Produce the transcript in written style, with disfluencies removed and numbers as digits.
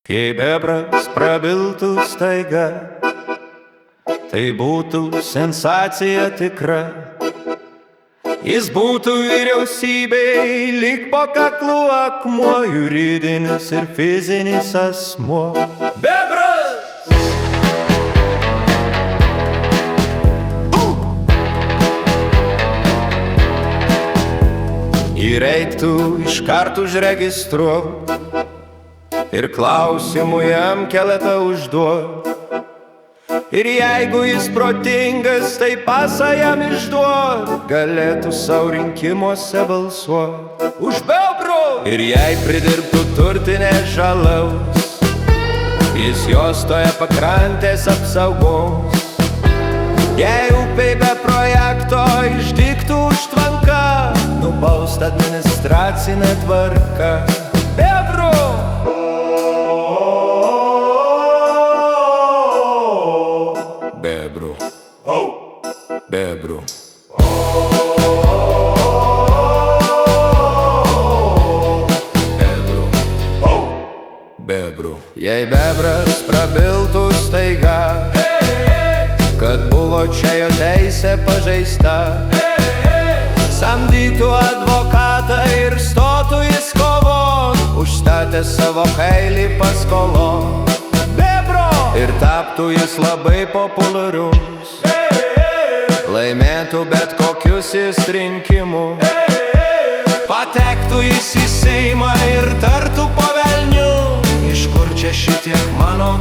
Jei bebras prabiltų staiga, tai būtų sensacija tikra. Jis būtų vyriausybei lyg po kaklu akmuo, juridinis ir fizinis asmuo. Bebras! Jį reiktų iškart užregistruot ir klausimų jam keletą užduot. Ir jeigu jis protingas, tai pasą jam išduot, galėtų savo rinkimuose balsuot už bebrų. Ir jei pridirbtų turtinės žalos, jis jos toje pakrantės apsaugos. Jei upei be projekto išdiktų užtvanka, nubaust administracinė tvarka. Bebrų! Bebrų. Bebrų. Bebrų. Bebrų. Jei bebras prabiltų staiga, kad buvo čia jo teisė pažeista, samdytų advokatą ir stotų jis kovon, užstatė savo kailį paskolon. Ir taptų jis labai populiarus, laimėtų bet kokius jis rinkimus. Patektų jis į Seimą ir tartų po velnių, iš kur čia šitiek mano